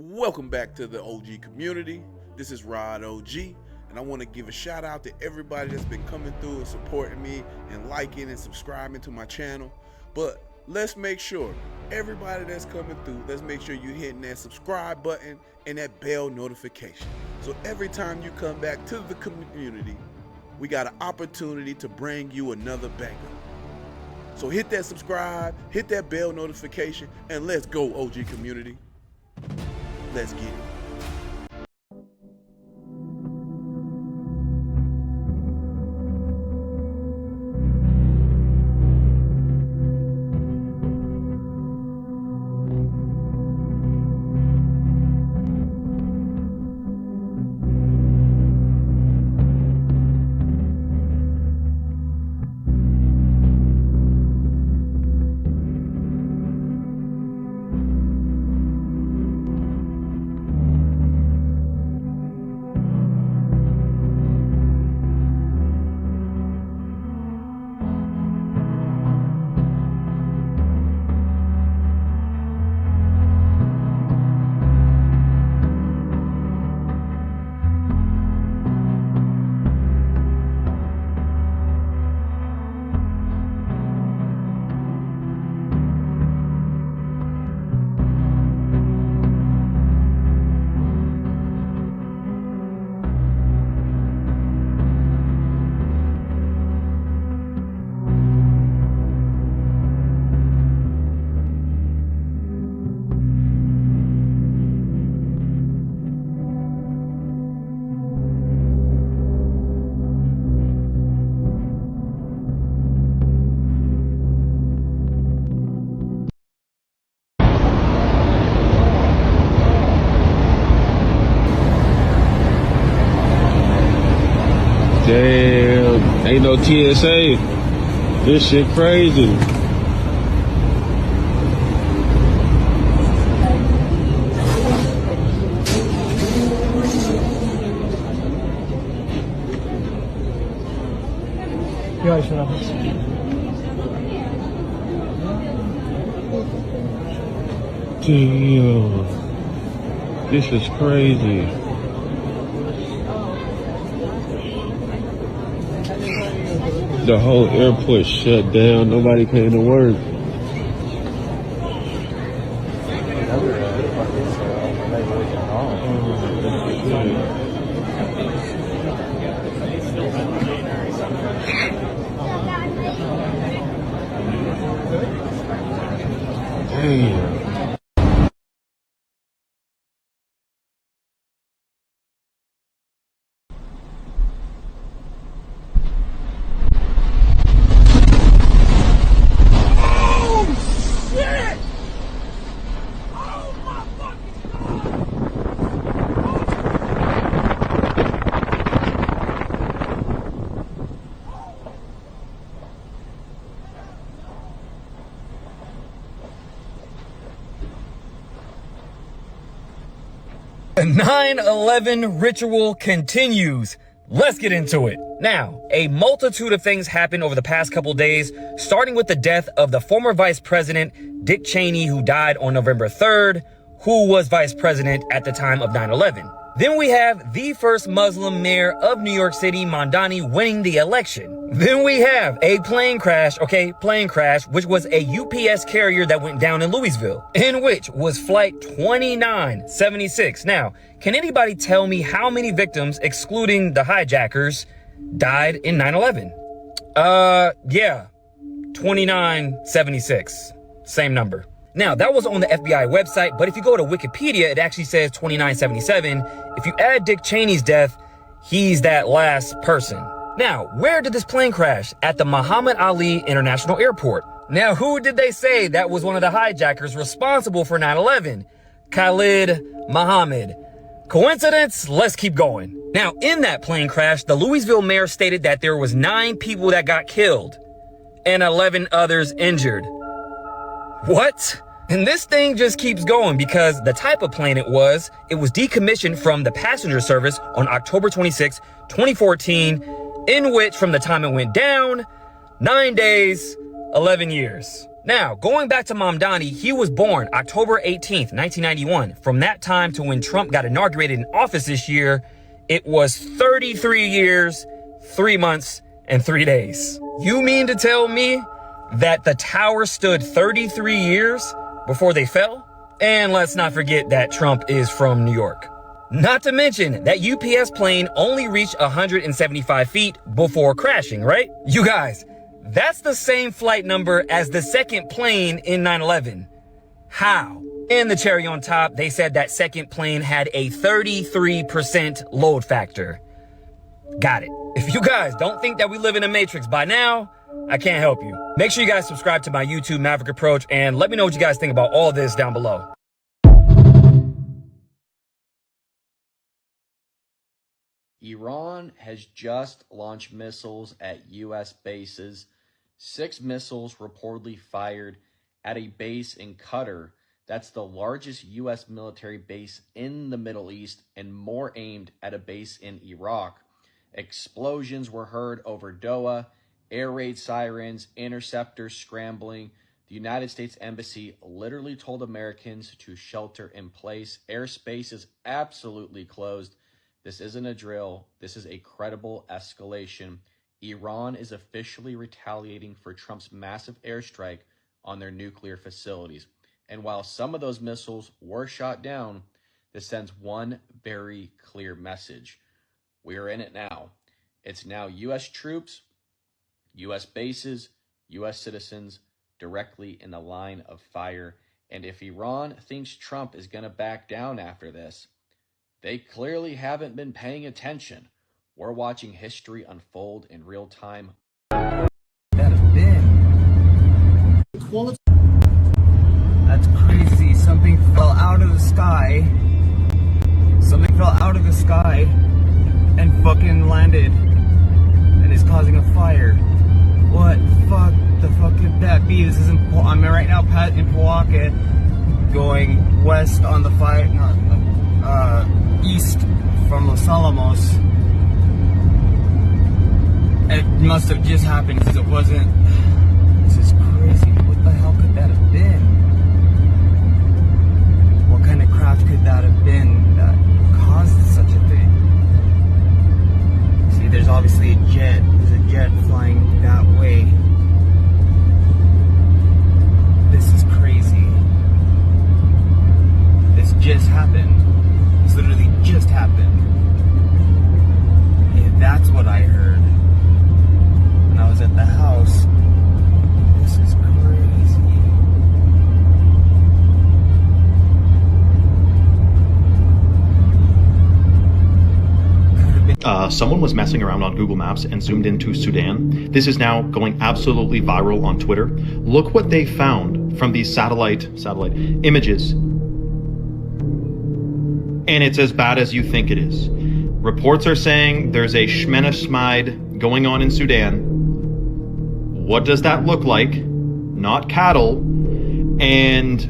Welcome back to the OG community. This is Rod OG, and I want to give a shout out to everybody that's been coming through and supporting me and liking and subscribing to my channel. But let's make sure, everybody that's coming through, let's make sure you're hitting that subscribe button and that bell notification. So every time you come back to the community, we got an opportunity to bring you another banger. So hit that subscribe, hit that bell notification, and let's go, OG community. Let's get it. Damn, ain't no TSA. This shit crazy. Damn, this is crazy. The whole airport shut down. Nobody came to work. Damn. The 9/11 ritual continues. Let's get into it. Now, a multitude of things happened over the past couple days, starting with the death of the former Vice President, Dick Cheney, who died on November 3rd, who was Vice President at the time of 9/11. Then we have the first Muslim mayor of New York City, Mamdani, winning the election. Then we have a plane crash, which was a UPS carrier that went down in Louisville, in which was flight 2976. Now, can anybody tell me how many victims, excluding the hijackers, died in 9/11? Yeah, 2976, same number. Now, that was on the FBI website, but if you go to Wikipedia, it actually says 2977. If you add Dick Cheney's death, he's that last person. Now, where did this plane crash? At the Muhammad Ali International Airport. Now, who did they say that was one of the hijackers responsible for 9/11? Khalid Muhammad. Coincidence? Let's keep going. Now, in that plane crash, the Louisville mayor stated that there was 9 people that got killed and 11 others injured. What? And this thing just keeps going because the type of plane it was decommissioned from the passenger service on October 26, 2014, in which from the time it went down, 9 days, 11 years. Now, going back to Mamdani, he was born October 18th, 1991. From that time to when Trump got inaugurated in office this year, it was 33 years, 3 months, and 3 days. You mean to tell me that the tower stood 33 years before they fell? And let's not forget that Trump is from New York. Not to mention that UPS plane only reached 175 feet before crashing, right? You guys, that's the same flight number as the second plane in 9/11. How? And the cherry on top, they said that second plane had a 33% load factor. Got it. If you guys don't think that we live in a matrix by now, I can't help you. Make sure you guys subscribe to my YouTube Maverick Approach and let me know what you guys think about all this down below. Iran has just launched missiles at U.S. bases. 6 missiles reportedly fired at a base in Qatar. That's the largest U.S. military base in the Middle East, and more aimed at a base in Iraq. Explosions were heard over Doha, air raid sirens, interceptors scrambling. The United States Embassy literally told Americans to shelter in place. Airspace is absolutely closed. This isn't a drill. This is a credible escalation. Iran is officially retaliating for Trump's massive airstrike on their nuclear facilities. And while some of those missiles were shot down, this sends one very clear message. We are in it now. It's now U.S. troops, U.S. bases, U.S. citizens directly in the line of fire. And if Iran thinks Trump is going to back down after this, they clearly haven't been paying attention. We're watching history unfold in real time. That have been. That's crazy. Something fell out of the sky. Something fell out of the sky and fucking landed and is causing a fire. What the fuck could that be? This is I'm right now in Pawaka, going west on the fire, east from Los Alamos. It must have just happened because it wasn't. This is crazy. What the hell could that have been? What kind of craft could that have been that caused such a thing? See, there's obviously a jet. There's a jet flying that way. This is crazy. This just happened. This literally just happened. And that's what I heard. I was at the house. This is crazy. Someone was messing around on Google Maps and zoomed into Sudan. This is now going absolutely viral on Twitter. Look what they found from these satellite images. And it's as bad as you think it is. Reports are saying there's a Shmenashmide going on in Sudan. What does that look like? Not cattle. And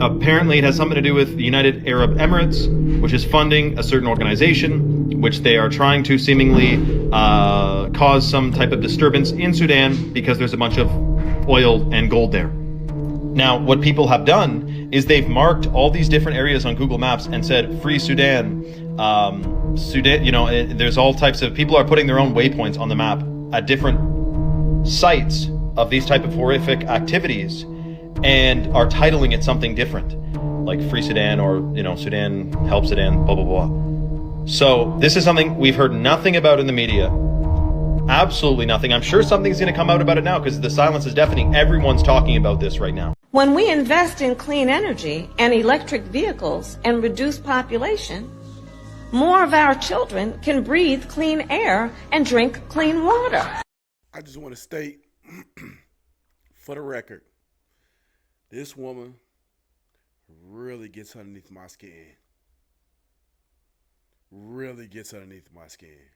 apparently it has something to do with the United Arab Emirates, which is funding a certain organization, which they are trying to seemingly cause some type of disturbance in Sudan because there's a bunch of oil and gold there. Now, what people have done is they've marked all these different areas on Google Maps and said, free Sudan. Sudan, you know, there's all types of, people are putting their own waypoints on the map at different sites of these type of horrific activities and are titling it something different, like Free Sudan or, you know, Sudan, Help Sudan, blah, blah, blah. So this is something we've heard nothing about in the media. Absolutely nothing. I'm sure something's going to come out about it now because the silence is deafening. Everyone's talking about this right now. When we invest in clean energy and electric vehicles and reduce population, more of our children can breathe clean air and drink clean water. I just want to state, for the record, this woman really gets underneath my skin. Really gets underneath my skin.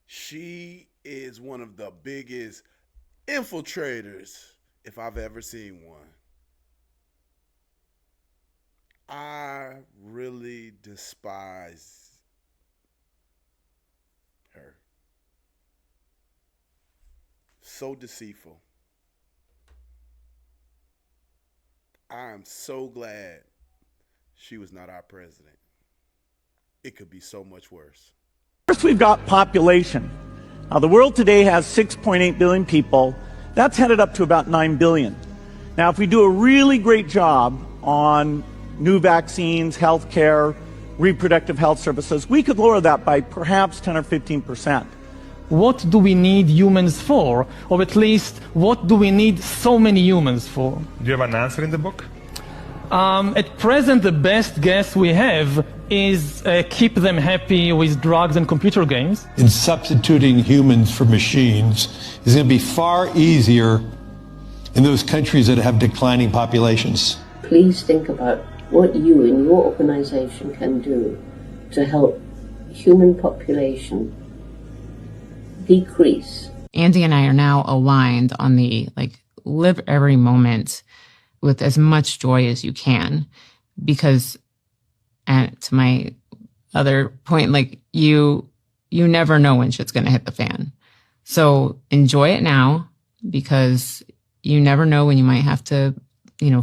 She is one of the biggest infiltrators, if I've ever seen one. I really despise her. So deceitful. I'm so glad she was not our president. It could be so much worse. First, we've got population. Now, the world today has 6.8 billion people. That's headed up to about 9 billion. Now, if we do a really great job on new vaccines, healthcare, reproductive health services, we could lower that by perhaps 10 or 15%. What do we need humans for? Or at least, what do we need so many humans for? Do you have an answer in the book? At present, the best guess we have is keep them happy with drugs and computer games. In substituting humans for machines is going to be far easier in those countries that have declining populations. Please think about what you and your organization can do to help human population decrease. Andy and I are now aligned on the live every moment with as much joy as you can, because, and to my other point, you never know when shit's going to hit the fan. So enjoy it now, because you never know when you might have to,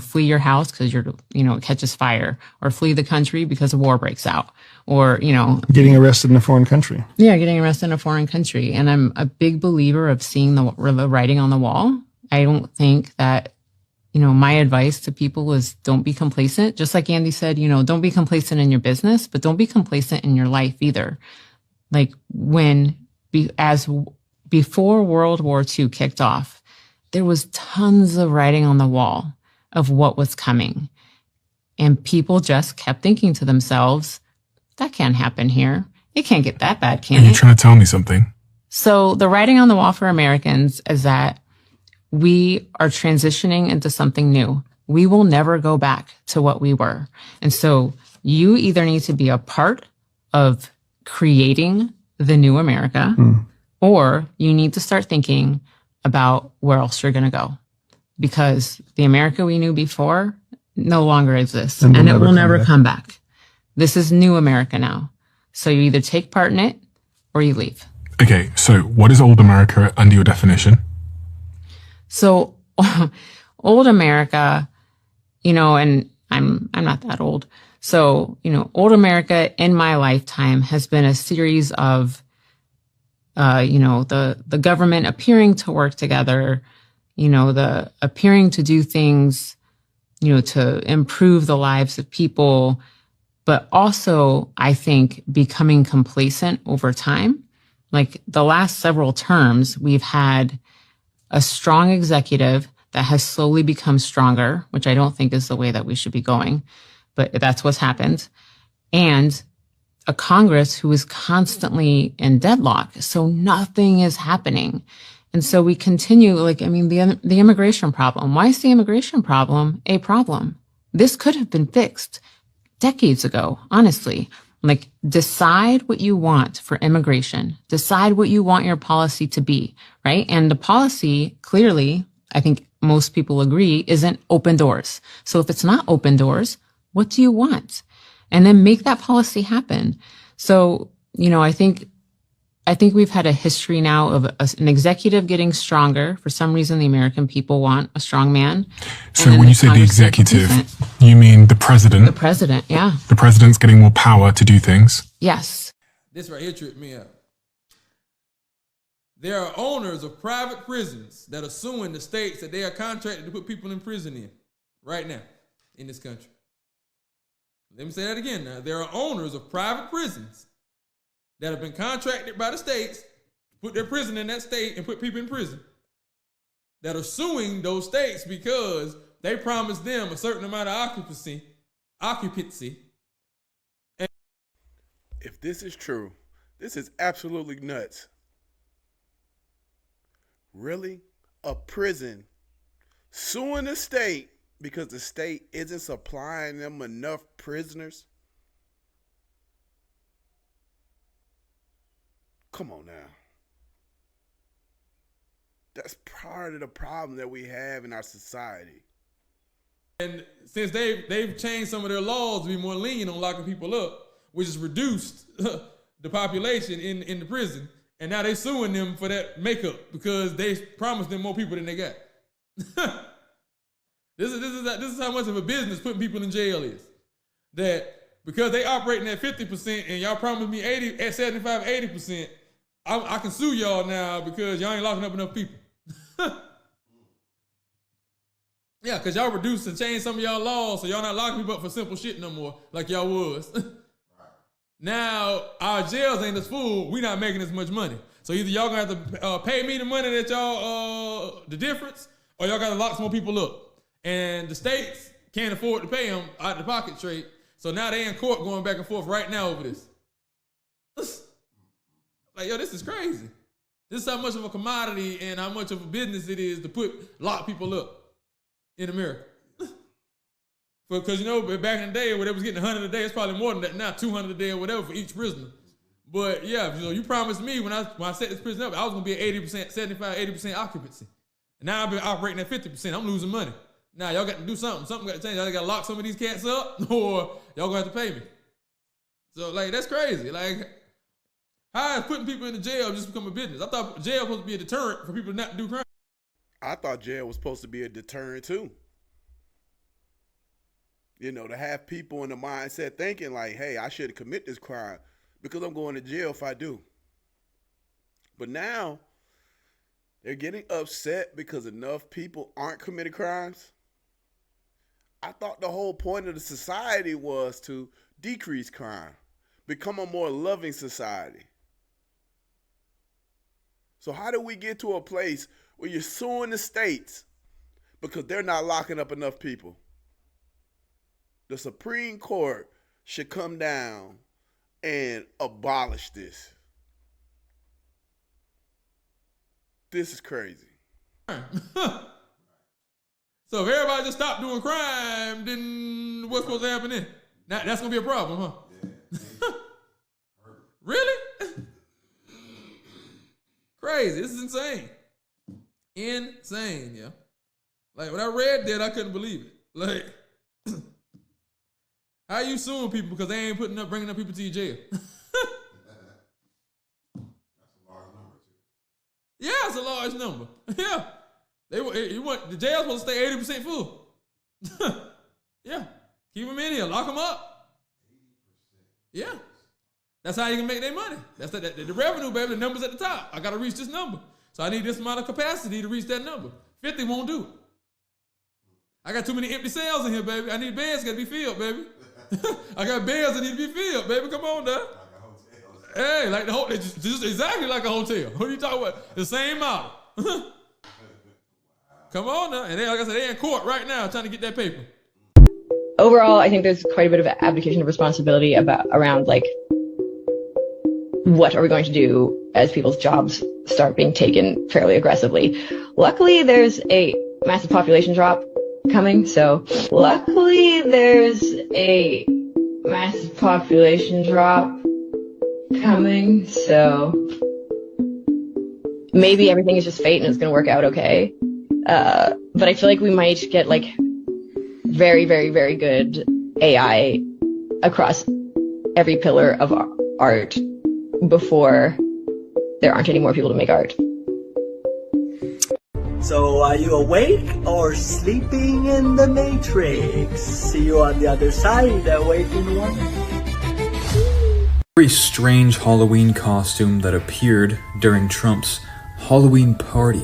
flee your house because it catches fire, or flee the country because a war breaks out, or, Getting arrested in a foreign country. Yeah, getting arrested in a foreign country. And I'm a big believer of seeing the writing on the wall. I don't think that, my advice to people is don't be complacent. Just like Andy said, don't be complacent in your business, but don't be complacent in your life either. Before World War II kicked off, there was tons of writing on the wall of what was coming. And people just kept thinking to themselves, that can't happen here. It can't get that bad, can it? Are you trying to tell me something? So the writing on the wall for Americans is that we are transitioning into something new. We will never go back to what we were. And so you either need to be a part of creating the new America, or you need to start thinking about where else you're going to go. Because the America we knew before no longer exists, and it will never come back. This is new America now. So you either take part in it or you leave. Okay, so what is old America under your definition? So old America, and I'm not that old. So, old America in my lifetime has been a series of, the government appearing to work together, the appearing to do things, to improve the lives of people, but also, I think, becoming complacent over time. The last several terms, we've had a strong executive that has slowly become stronger, which I don't think is the way that we should be going, but that's what's happened. And a Congress who is constantly in deadlock. So nothing is happening. And so we continue, the immigration problem. Why is the immigration problem a problem? This could have been fixed decades ago, honestly. Decide what you want for immigration. Decide what you want your policy to be, right? And the policy, clearly, I think most people agree, isn't open doors. So if it's not open doors, what do you want? And then make that policy happen. So, I think we've had a history now of an executive getting stronger. For some reason, the American people want a strong man. So when you say the executive, you mean the president? The president, yeah. The president's getting more power to do things? Yes. This right here tripped me out. There are owners of private prisons that are suing the states that they are contracted to put people in prison in right now in this country. Let me say that again now. There are owners of private prisons that have been contracted by the states to put their prison in that state and put people in prison, that are suing those states because they promised them a certain amount of occupancy. And if this is true, this is absolutely nuts. Really? A prison suing the state because the state isn't supplying them enough prisoners? Come on now. That's part of the problem that we have in our society. And since they've changed some of their laws to be more lenient on locking people up, which has reduced the population in the prison, and now they suing them for that makeup because they promised them more people than they got. This is how much of a business putting people in jail is. That because they operating at 50% and y'all promised me 75, 80%, I can sue y'all now because y'all ain't locking up enough people. Yeah, because y'all reduced and changed some of y'all laws, so y'all not locking people up for simple shit no more, like y'all was. Now, our jails ain't as full, we not making as much money. So either y'all gonna have to pay me the money that y'all, the difference, or y'all gotta lock some more people up. And the states can't afford to pay them out of the pocket straight. So now they in court going back and forth right now over this. Like, yo, this is crazy. This is how much of a commodity and how much of a business it is to lock people up in America. Because, you know, back in the day, when they was getting 100 a day, it's probably more than that now, 200 a day or whatever for each prisoner. But yeah, you know, you promised me when I set this prison up, I was gonna be at 80%, 75, 80% occupancy. And now I've been operating at 50%. I'm losing money. Now y'all got to do something. Something got to change. Y'all got to lock some of these cats up, or y'all gonna have to pay me. So like, that's crazy. Like, how is putting people in the jail just become a business? I thought jail was supposed to be a deterrent for people not to do crime. I thought jail was supposed to be a deterrent too. You know, to have people in the mindset thinking like, hey, I should commit this crime because I'm going to jail if I do. But now they're getting upset because enough people aren't committing crimes. I thought the whole point of the society was to decrease crime, become a more loving society. So how do we get to a place where you're suing the states because they're not locking up enough people? The Supreme Court should come down and abolish this. This is crazy. So if everybody just stopped doing crime, then what's supposed to happen then? Now, that's going to be a problem, huh? Really? Crazy. This is insane. Insane, yeah. Like, when I read that, I couldn't believe it. Like, how you suing people because they ain't bringing up people to your jail? Yeah, it's a large number. Yeah. The jail's supposed to stay 80% full. Yeah. Keep them in here. Lock them up. Yeah. That's how you can make their money. That's the revenue, baby. The number's at the top. I got to reach this number. So I need this amount of capacity to reach that number. 50 won't do it. I got too many empty cells in here, baby. I need beds got to be filled, baby. I got beds that need to be filled, baby. Come on, now. Hey, like the hotel, just exactly like a hotel. What are you talking about? The same model. Come on now. And they, like I said, they're in court right now trying to get that paper. Overall, I think there's quite a bit of abdication of responsibility around like, what are we going to do as people's jobs start being taken fairly aggressively? Luckily, there's a massive population drop coming, so maybe everything is just fate and it's going to work out okay. But I feel like we might get like very, very, very good AI across every pillar of art before there aren't any more people to make art. So are you awake or sleeping in the Matrix? See you on the other side, awakened one. Very strange Halloween costume that appeared during Trump's Halloween party.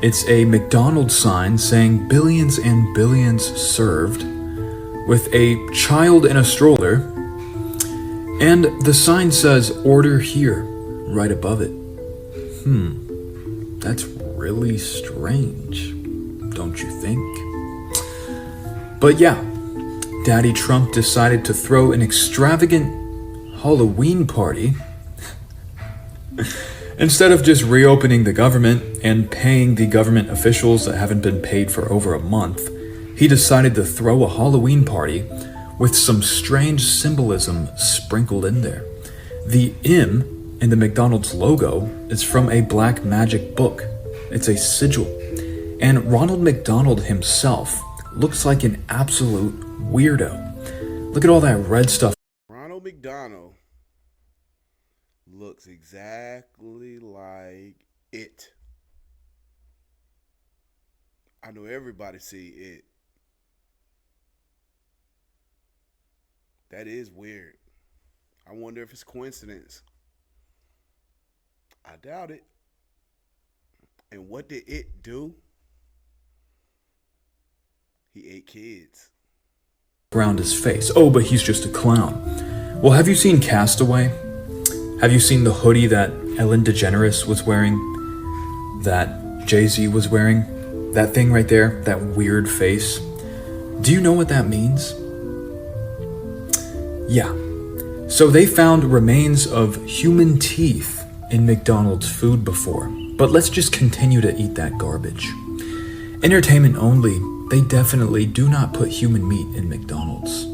It's a McDonald's sign saying billions and billions served, with a child in a stroller, and the sign says order here right above it. That's really strange, don't you think? But yeah, Daddy Trump decided to throw an extravagant Halloween party instead of just reopening the government and paying the government officials that haven't been paid for over a month. He decided to throw a Halloween party with some strange symbolism sprinkled in there. The M in the McDonald's logo is from a black magic book. It's a sigil. And Ronald McDonald himself looks like an absolute weirdo. Look at all that red stuff. Ronald McDonald looks exactly like it. I know everybody see it. That is weird. I wonder if it's coincidence. I doubt it. And what did it do? He ate kids. Around his face. Oh, but he's just a clown. Well, have you seen Castaway? Have you seen the hoodie that Ellen DeGeneres was wearing? That Jay-Z was wearing? That thing right there? That weird face? Do you know what that means? Yeah. So they found remains of human teeth in McDonald's food before. But let's just continue to eat that garbage. Entertainment only, they definitely do not put human meat in McDonald's.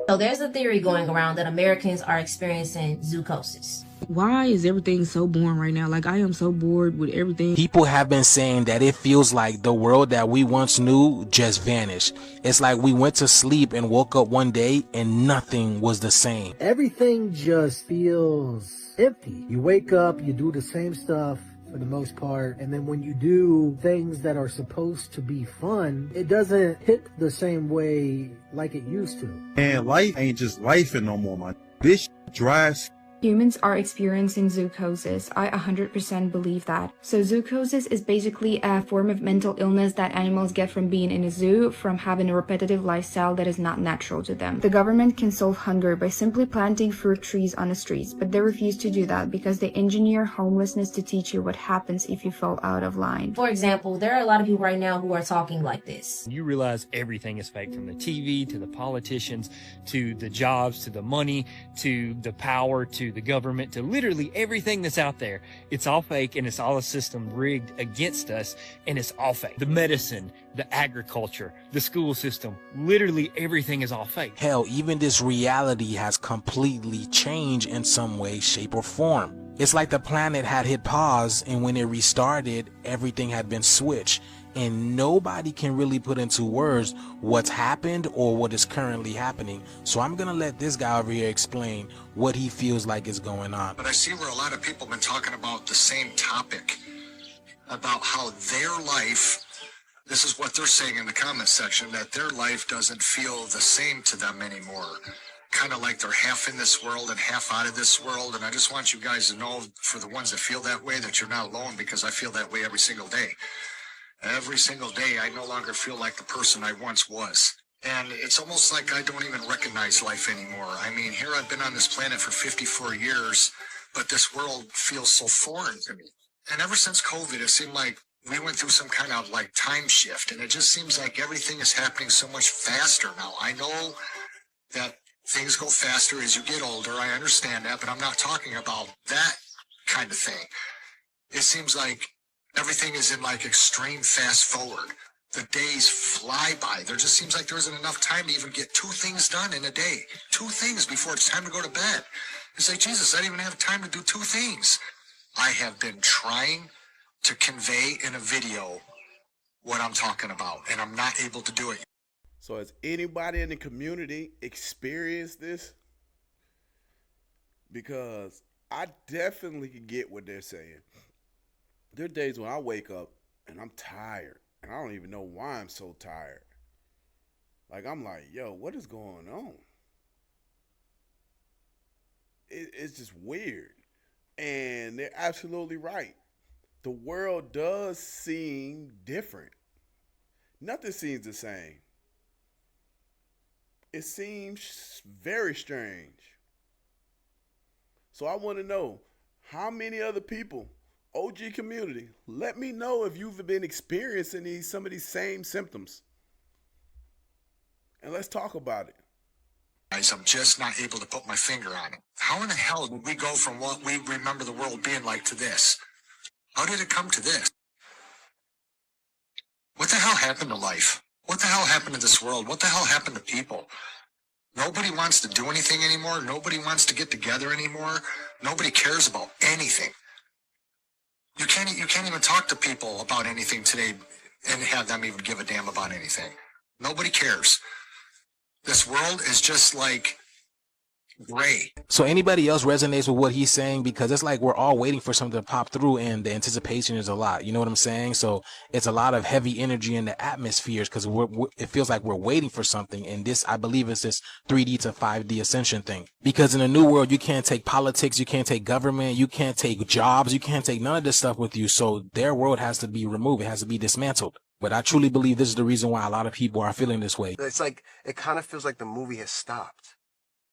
So there's a theory going around that Americans are experiencing zoochosis. Why is everything so boring right now? Like, I am so bored with everything. People have been saying that it feels like the world that we once knew just vanished. It's like we went to sleep and woke up one day and nothing was the same. Everything just feels empty. You wake up, you do the same stuff for the most part, and then when you do things that are supposed to be fun, it doesn't hit the same way like it used to. And life ain't just life no more, man. This drives. Humans are experiencing zoochosis. I 100% believe that. So zoochosis is basically a form of mental illness that animals get from being in a zoo, from having a repetitive lifestyle that is not natural to them. The government can solve hunger by simply planting fruit trees on the streets, but they refuse to do that because they engineer homelessness to teach you what happens if you fall out of line. For example, there are a lot of people right now who are talking like this. You realize everything is fake, from the TV to the politicians to the jobs to the money to the power to the government to literally everything that's out there. It's all fake, and it's all a system rigged against us, and it's all fake. The medicine, the agriculture, the school system, literally everything is all fake. Hell, even this reality has completely changed in some way, shape, or form. It's like the planet had hit pause, and when it restarted, everything had been switched. And nobody can really put into words what's happened or what is currently happening. So I'm gonna let this guy over here explain what he feels like is going on. But I see where a lot of people have been talking about the same topic, about how their life, this is what they're saying in the comment section, that their life doesn't feel the same to them anymore. Kind of like they're half in this world and half out of this world. And I just want you guys to know, for the ones that feel that way, that you're not alone, because I feel that way every single day. Every single day, I no longer feel like the person I once was. And it's almost like I don't even recognize life anymore. I mean, here I've been on this planet for 54 years, but this world feels so foreign to me. And ever since COVID, it seemed like we went through some kind of like time shift, and it just seems like everything is happening so much faster now. I know that things go faster as you get older. I understand that, but I'm not talking about that kind of thing. It seems like everything is in like extreme fast forward. The days fly by. There just seems like there isn't enough time to even get 2 things done in a day. 2 things before it's time to go to bed. It's like, Jesus, I didn't even have time to do 2 things. I have been trying to convey in a video what I'm talking about, and I'm not able to do it. So has anybody in the community experienced this? Because I definitely can get what they're saying. There are days when I wake up and I'm tired, and I don't even know why I'm so tired. Like, I'm like, yo, what is going on? It's just weird. And they're absolutely right. The world does seem different. Nothing seems the same. It seems very strange. So I want to know, how many other people, OG community, let me know if you've been experiencing some of these same symptoms. And let's talk about it. Guys, I'm just not able to put my finger on it. How in the hell did we go from what we remember the world being like to this? How did it come to this? What the hell happened to life? What the hell happened to this world? What the hell happened to people? Nobody wants to do anything anymore. Nobody wants to get together anymore. Nobody cares about anything. You can't even talk to people about anything today and have them even give a damn about anything. Nobody cares. This world is just like gray. So anybody else resonates with what he's saying? Because it's like we're all waiting for something to pop through, and the anticipation is a lot. You know what I'm saying? So it's a lot of heavy energy in the atmospheres because it feels like we're waiting for something. And this, I believe, is this 3D to 5D ascension thing. Because in a new world, you can't take politics, you can't take government, you can't take jobs, you can't take none of this stuff with you. So their world has to be removed. It has to be dismantled. But I truly believe this is the reason why a lot of people are feeling this way. It's like, it kind of feels like the movie has stopped.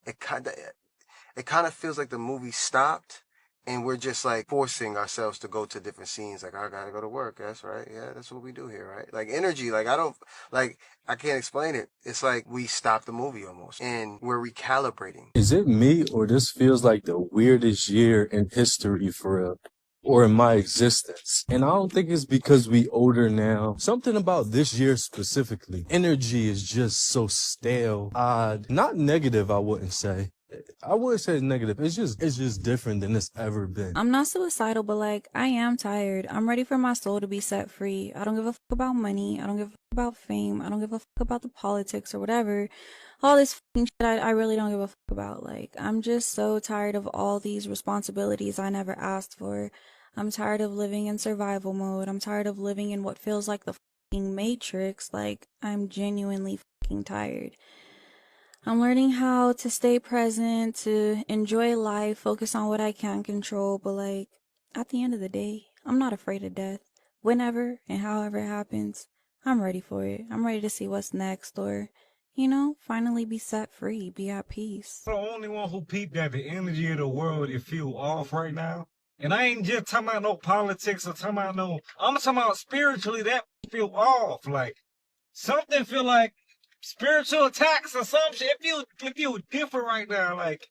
It kind of feels like the movie stopped and we're just like forcing ourselves to go to different scenes. Like, I gotta go to work. That's right. Yeah, that's what we do here, right? Like energy, like I can't explain it. It's like we stopped the movie almost and we're recalibrating. Is it me or this feels like the weirdest year in history for real? Or in my existence. And I don't think it's because we older now. Something about this year specifically. Energy is just so stale, odd, not negative, I wouldn't say. I wouldn't say it's negative. It's just different than it's ever been. I'm not suicidal, but like, I am tired. I'm ready for my soul to be set free. I don't give a fuck about money. I don't give a fuck about fame. I don't give a fuck about the politics or whatever. All this fucking shit I really don't give a fuck about. Like, I'm just so tired of all these responsibilities I never asked for. I'm tired of living in survival mode. I'm tired of living in what feels like the fucking Matrix. Like, I'm genuinely fucking tired. I'm learning how to stay present, to enjoy life, focus on what I can control, but like, at the end of the day, I'm not afraid of death. Whenever and however it happens, I'm ready for it. I'm ready to see what's next, or, you know, finally be set free, be at peace. I'm the only one who peeped that the energy of the world, it feel off right now. And I ain't just talking about no politics or talking about I'm talking about spiritually, that feel off. Like, something feel like spiritual attacks or some shit. It feel different right now. Like,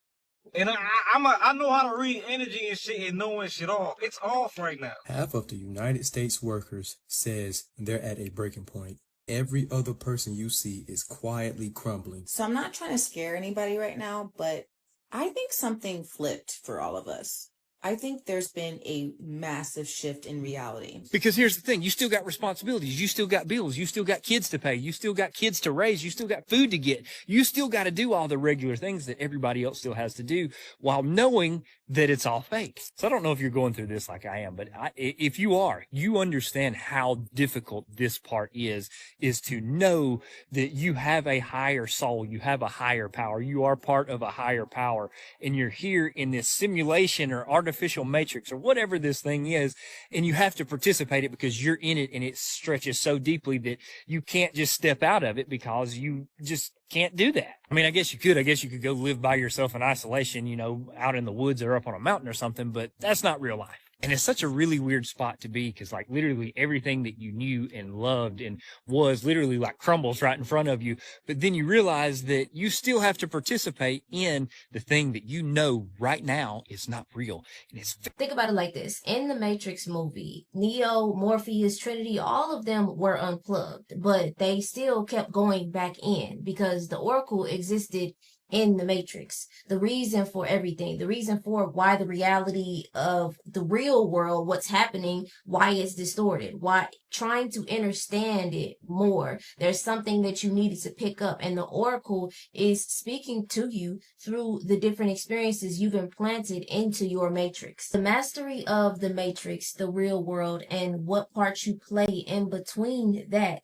and I know how to read energy and shit and knowing shit off. It's off right now. Half of the United States workers says they're at a breaking point. Every other person you see is quietly crumbling. So I'm not trying to scare anybody right now, but I think something flipped for all of us. I think there's been a massive shift in reality. Because here's the thing, you still got responsibilities, you still got bills, you still got kids to pay, you still got kids to raise, you still got food to get, you still got to do all the regular things that everybody else still has to do while knowing that it's all fake. So I don't know if you're going through this like I am, but if you are, you understand how difficult this part is to know that you have a higher soul, you have a higher power, you are part of a higher power, and you're here in this simulation or artificial matrix or whatever this thing is, and you have to participate it because you're in it and it stretches so deeply that you can't just step out of it because you just can't do that. I mean, I guess you could go live by yourself in isolation, you know, out in the woods or up on a mountain or something, but that's not real life. And it's such a really weird spot to be because like literally everything that you knew and loved and was literally like crumbles right in front of you. But then you realize that you still have to participate in the thing that you know right now is not real. And it's Think about it like this. In the Matrix movie, Neo, Morpheus, Trinity, all of them were unplugged, but they still kept going back in because the Oracle existed in the Matrix. The reason for everything, the reason for why the reality of the real world, what's happening, why it's distorted, why trying to understand it more. There's something that you needed to pick up, and the Oracle is speaking to you through the different experiences you've implanted into your Matrix. The mastery of the Matrix, the real world, and what part you play in between that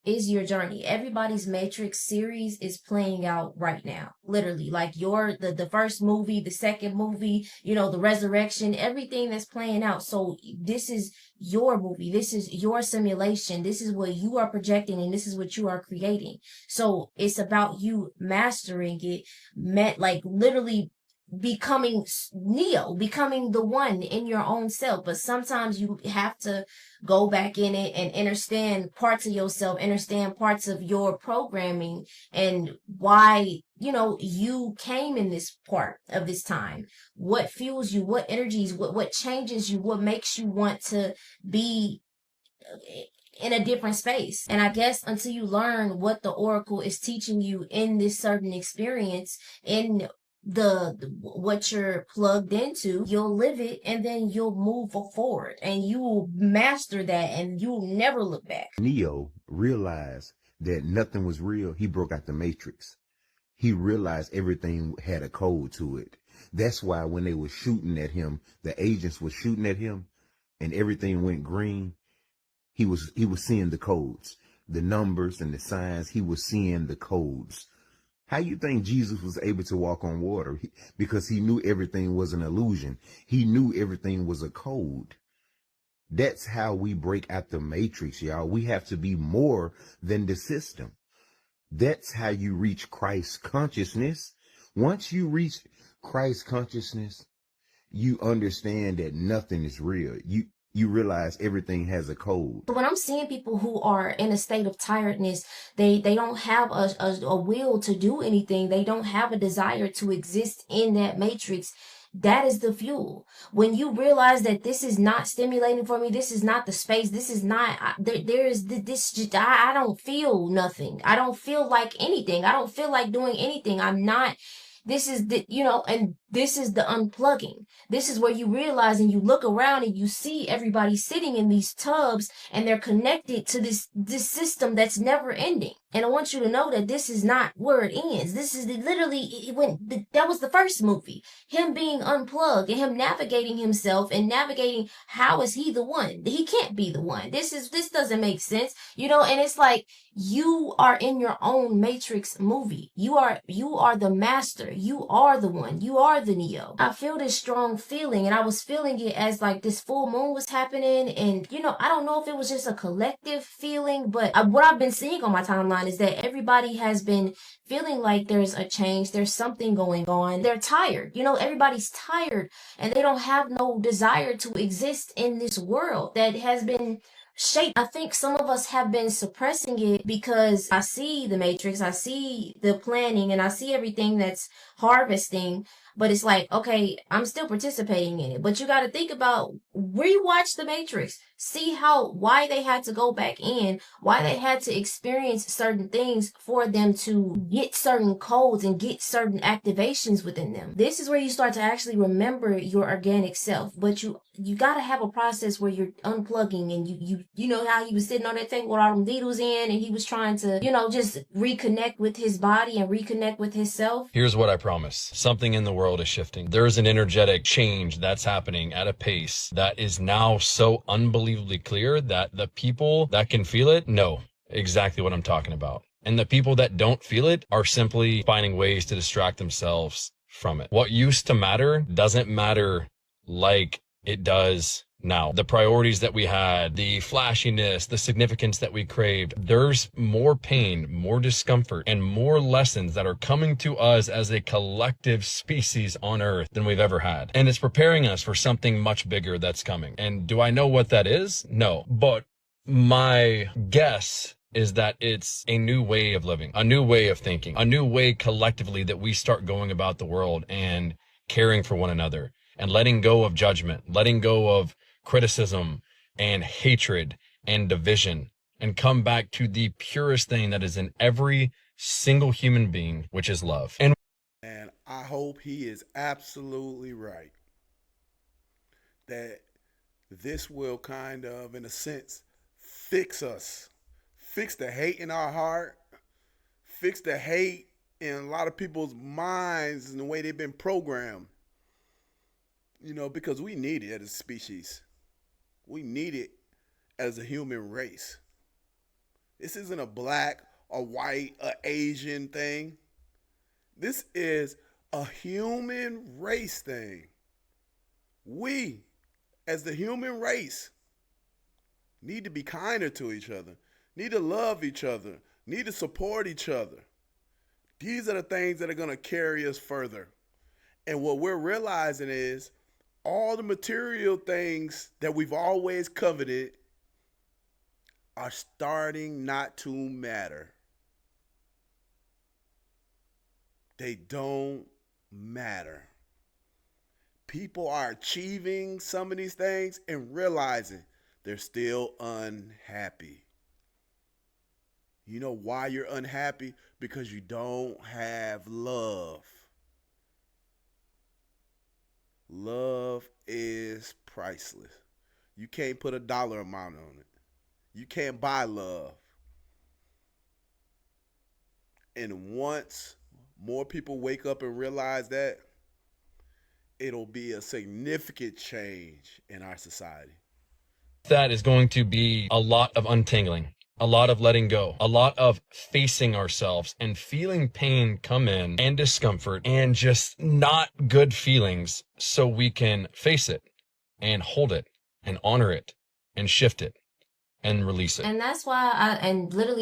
is your journey. Everybody's Matrix series is playing out right now. Literally, like the first movie, the second movie, you know, the resurrection, everything that's playing out. So this is your movie. This is your simulation. This is what you are projecting and this is what you are creating. So it's about you mastering it, like literally becoming Neo, becoming the one in your own self. But sometimes you have to go back in it and understand parts of yourself, understand parts of your programming and why, you know, you came in this part of this time. What fuels you, what energies, what changes you, what makes you want to be in a different space. And I guess until you learn what the Oracle is teaching you in this certain experience, in what you're plugged into, you'll live it and then you'll move forward and you will master that and you'll never look back. Neo realized that nothing was real. He broke out the Matrix. he realized everything had a code to it. That's why when they were shooting at him, the agents were shooting at him and everything went green. He was seeing the codes, the numbers and the signs. He was seeing the codes. How you think Jesus was able to walk on water? Because he knew everything was an illusion. He knew everything was a code. That's how we break out the matrix, y'all. We have to be more than the system. That's how you reach Christ consciousness. Once you reach Christ consciousness, you understand that nothing is real. You realize everything has a code. When I'm seeing people who are in a state of tiredness, they don't have a will to do anything. They don't have a desire to exist in that matrix. That is the fuel. When you realize that this is not stimulating for me, this is not the space, this is not, I don't feel nothing. I don't feel like anything. I don't feel like doing anything. I'm not, this is the, and this is the unplugging. This is where you realize and you look around and you see everybody sitting in these tubs and they're connected to this system that's never ending. And I want you to know that this is not where it ends. This is literally that was the first movie. Him being unplugged and him navigating himself and navigating how is he the one? He can't be the one. This doesn't make sense. And it's like you are in your own Matrix movie. You are the master. You are the one. You are the Neo. I feel this strong feeling, and I was feeling it as like this full moon was happening, and I don't know if it was just a collective feeling, but what I've been seeing on my timeline is that everybody has been feeling like there's a change, there's something going on. They're tired. Everybody's tired, and they don't have no desire to exist in this world that has been shaped. I think some of us have been suppressing it because I see the matrix, I see the planning, and I see everything that's harvesting. But it's like, okay, I'm still participating in it. But you got to think about, rewatch The Matrix. See why they had to go back in, why they had to experience certain things for them to get certain codes and get certain activations within them. This is where you start to actually remember your organic self. But you got to have a process where you're unplugging, and you know how he was sitting on that table with all them needles in, and he was trying to, just reconnect with his body and reconnect with himself. Here's what I promise. Something in the world is shifting. There is an energetic change that's happening at a pace that is now so unbelievably clear that the people that can feel it know exactly what I'm talking about. And the people that don't feel it are simply finding ways to distract themselves from it. What used to matter doesn't matter like it does now. The priorities that we had, the flashiness, the significance that we craved, there's more pain, more discomfort, and more lessons that are coming to us as a collective species on Earth than we've ever had. And it's preparing us for something much bigger that's coming. And do I know what that is? No. But my guess is that it's a new way of living, a new way of thinking, a new way collectively that we start going about the world and caring for one another and letting go of judgment, letting go of criticism and hatred and division, and come back to the purest thing that is in every single human being, which is love. And I hope he is absolutely right that this will kind of, in a sense, fix us, fix the hate in our heart, fix the hate in a lot of people's minds and the way they've been programmed. Because we need it as a species. We need it as a human race. This isn't a black, a white, a Asian thing. This is a human race thing. We, as the human race, need to be kinder to each other, need to love each other, need to support each other. These are the things that are going to carry us further. And what we're realizing is all the material things that we've always coveted are starting not to matter. They don't matter. People are achieving some of these things and realizing they're still unhappy. You know why you're unhappy? Because you don't have love. Love is priceless. You can't put a dollar amount on it. You can't buy love. And once more people wake up and realize that, it'll be a significant change in our society. That is going to be a lot of untangling, a lot of letting go, a lot of facing ourselves and feeling pain come in and discomfort and just not good feelings so we can face it and hold it and honor it and shift it and release it. And that's why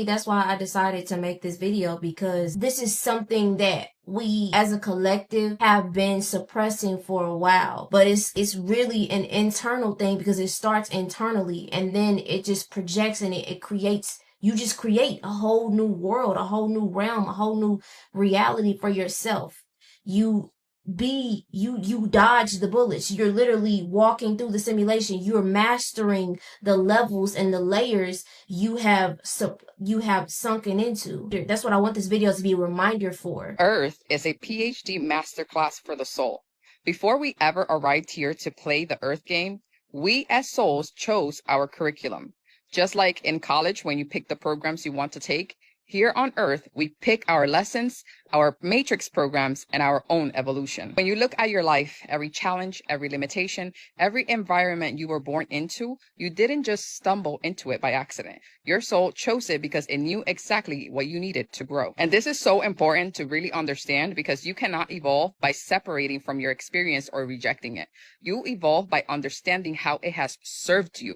that's why I decided to make this video, because this is something that we as a collective have been suppressing for a while, but it's really an internal thing, because it starts internally and then it just projects and it creates, you just create a whole new world, a whole new realm, a whole new reality for yourself. You dodge the bullets. You're literally walking through the simulation. You're mastering the levels and the layers you have sunken into. That's what I want this video to be a reminder for. Earth is a PhD masterclass for the soul. Before we ever arrived here to play the Earth game, we as souls chose our curriculum. Just like in college when you pick the programs you want to take, here on Earth, we pick our lessons, our matrix programs, and our own evolution. When you look at your life, every challenge, every limitation, every environment you were born into, you didn't just stumble into it by accident. Your soul chose it because it knew exactly what you needed to grow. And this is so important to really understand, because you cannot evolve by separating from your experience or rejecting it. You evolve by understanding how it has served you.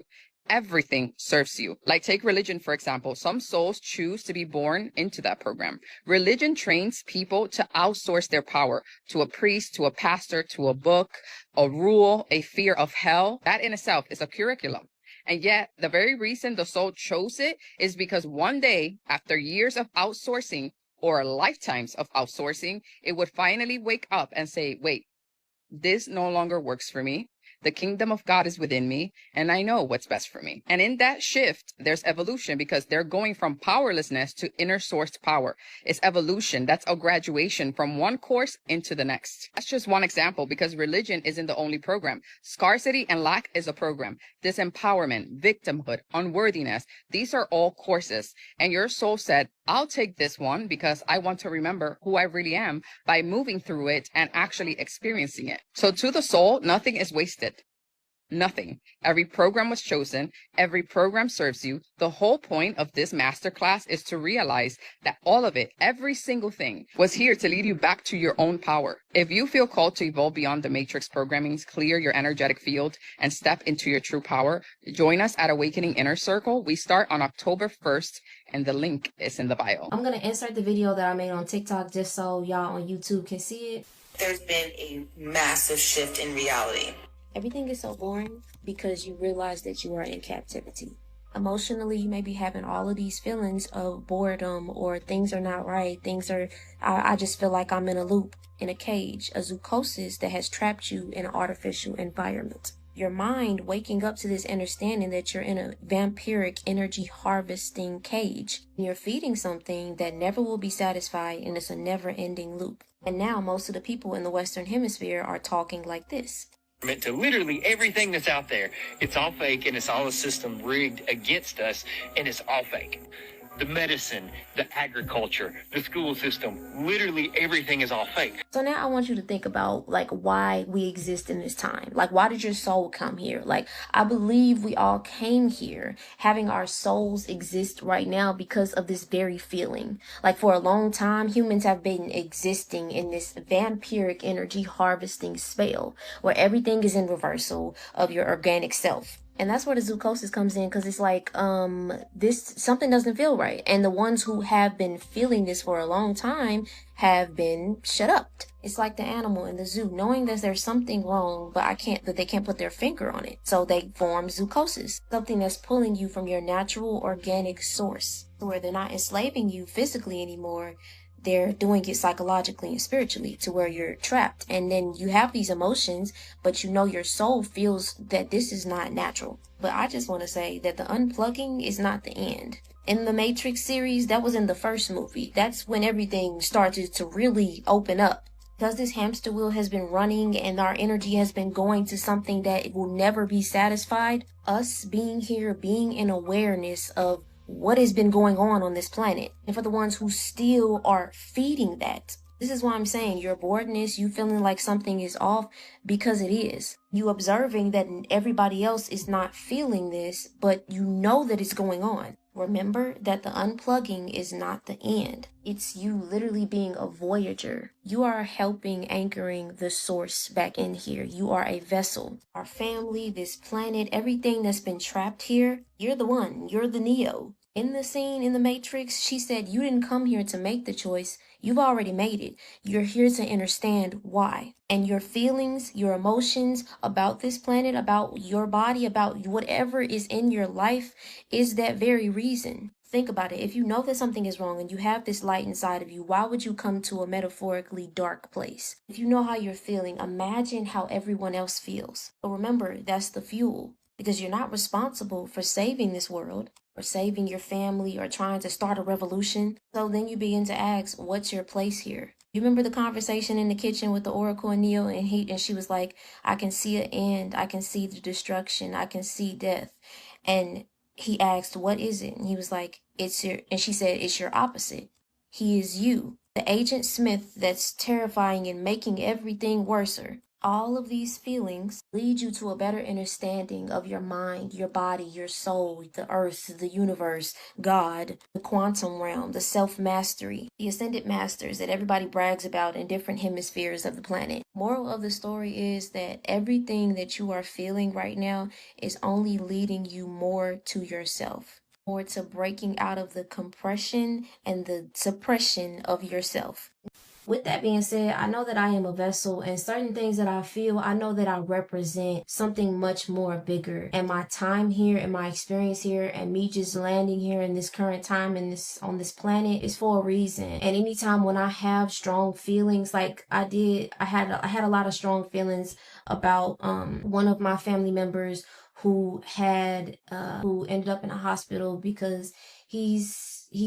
Everything serves you. Like take religion, for example. Some souls choose to be born into that program. Religion trains people to outsource their power to a priest, to a pastor, to a book, a rule, a fear of hell. That in itself is a curriculum. And yet the very reason the soul chose it is because one day, after years of outsourcing or lifetimes of outsourcing, it would finally wake up and say, wait, this no longer works for me. The kingdom of God is within me, and I know what's best for me. And in that shift, there's evolution, because they're going from powerlessness to inner sourced power. It's evolution. That's a graduation from one course into the next. That's just one example, because religion isn't the only program. Scarcity and lack is a program. Disempowerment, victimhood, unworthiness, these are all courses. And your soul said, I'll take this one because I want to remember who I really am by moving through it and actually experiencing it. So to the soul, nothing is wasted. Nothing. Every program was chosen. Every program serves you. The whole point of this masterclass is to realize that all of it, every single thing, was here to lead you back to your own power. If you feel called to evolve beyond the matrix programmings, clear your energetic field, and step into your true power, join us at Awakening Inner Circle. We start on October 1st, and the link is in the bio. I'm going to insert the video that I made on TikTok just so y'all on YouTube can see it. There's been a massive shift in reality. Everything is so boring because you realize that you are in captivity. Emotionally, you may be having all of these feelings of boredom, or things are not right. I just feel like I'm in a loop, in a cage, a zoochosis that has trapped you in an artificial environment. Your mind waking up to this understanding that you're in a vampiric energy harvesting cage. You're feeding something that never will be satisfied, and it's a never-ending loop. And now most of the people in the Western Hemisphere are talking like this. To literally everything that's out there, it's all fake, and it's all a system rigged against us, and it's all fake. The medicine, the agriculture, the school system, literally everything is all fake. So now I want you to think about like why we exist in this time. Like, why did your soul come here? Like, I believe we all came here having our souls exist right now because of this very feeling. Like, for a long time, humans have been existing in this vampiric energy harvesting spell where everything is in reversal of your organic self. And that's where the zoochosis comes in, because it's like, something doesn't feel right. And the ones who have been feeling this for a long time have been shut up. It's like the animal in the zoo, knowing that there's something wrong, but they can't put their finger on it. So they form zoochosis, something that's pulling you from your natural organic source, where they're not enslaving you physically anymore. They're doing it psychologically and spiritually, to where you're trapped. And then you have these emotions, but you know your soul feels that this is not natural. But I just want to say that the unplugging is not the end. In the Matrix series, that was in the first movie. That's when everything started to really open up. Because this hamster wheel has been running and our energy has been going to something that it will never be satisfied. Us being here, being in awareness of what has been going on this planet. And for the ones who still are feeding that, This is why I'm saying your boredness, you feeling like something is off, because it is. You observing that everybody else is not feeling this, but you know that it's going on. Remember that the unplugging is not the end. It's you literally being a voyager. You are helping anchoring the source back in here. You are a vessel. Our family, this planet, everything that's been trapped here, you're the one. You're the Neo. In the scene in the Matrix, she said, you didn't come here to make the choice. You've already made it. You're here to understand why. And your feelings, your emotions about this planet, about your body, about whatever is in your life is that very reason. Think about it. If you know that something is wrong and you have this light inside of you, why would you come to a metaphorically dark place? If you know how you're feeling, imagine how everyone else feels. But remember, that's the fuel. Because you're not responsible for saving this world or saving your family or trying to start a revolution. So then you begin to ask, what's your place here? You remember the conversation in the kitchen with the Oracle and Neo, and she was like, I can see an end. I can see the destruction. I can see death. And he asked, what is it? And he was like, and she said, it's your opposite. He is you, the Agent Smith that's terrifying and making everything worser. All of these feelings lead you to a better understanding of your mind, your body, your soul, the earth, the universe, God, the quantum realm, the self-mastery, the ascended masters that everybody brags about in different hemispheres of the planet. Moral of the story is that everything that you are feeling right now is only leading you more to yourself, more to breaking out of the compression and the suppression of yourself. With that being said, I know that I am a vessel, and certain things that I feel, I know that I represent something much more bigger. And my time here and my experience here and me just landing here in this current time in on this planet is for a reason. And anytime when I have strong feelings like I had a lot of strong feelings about one of my family members who ended up in a hospital because he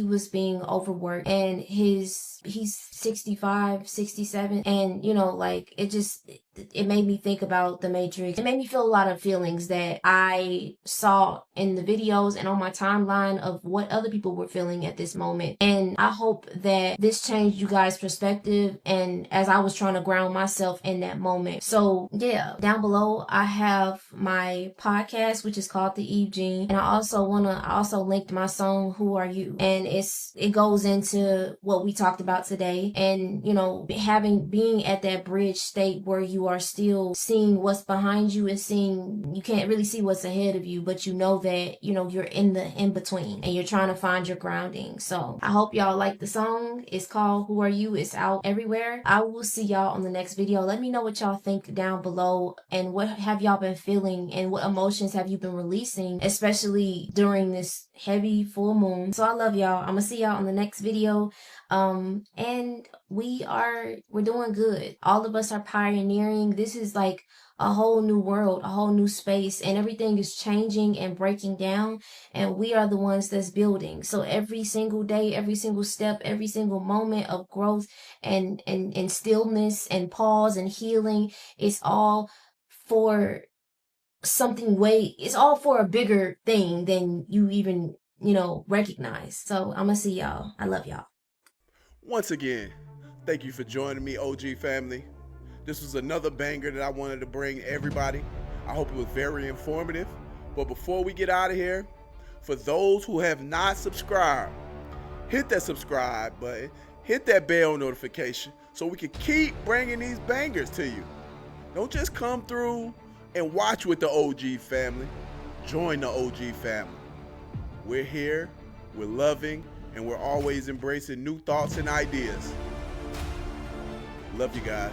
was being overworked, and he's 65, 67, and it made me think about the Matrix. It made me feel a lot of feelings that I saw in the videos and on my timeline of what other people were feeling at this moment. And I hope that this changed you guys' perspective, and as I was trying to ground myself in that moment. So yeah, down below I have my podcast, which is called The Eve Gene, and I also linked my song Who Are You, and it goes into what we talked about today, and being at that bridge state where you are still seeing what's behind you and you can't really see what's ahead of you, but you know that you're in the in-between and you're trying to find your grounding. So I hope y'all like the song. It's called Who Are You. It's out everywhere. I will see y'all on the next video. Let me know what y'all think down below, and what have y'all been feeling, and what emotions have you been releasing, especially during this heavy full moon. So I love y'all. I'm gonna see y'all on the next video. And we're doing good. All of us are pioneering. This is like a whole new world, a whole new space, and everything is changing and breaking down, and we are the ones that's building. So every single day, every single step, every single moment of growth and stillness and pause and healing, it's all for it's all for a bigger thing than you even recognize. So I'm gonna see y'all. I love y'all. Once again, thank you for joining me, OG family. This was another banger that I wanted to bring everybody. I hope it was very informative. But before we get out of here, for those who have not subscribed, hit that subscribe button, hit that bell notification so we can keep bringing these bangers to you. Don't just come through and watch with the OG family. Join the OG family. We're here, we're loving, and we're always embracing new thoughts and ideas. Love you guys.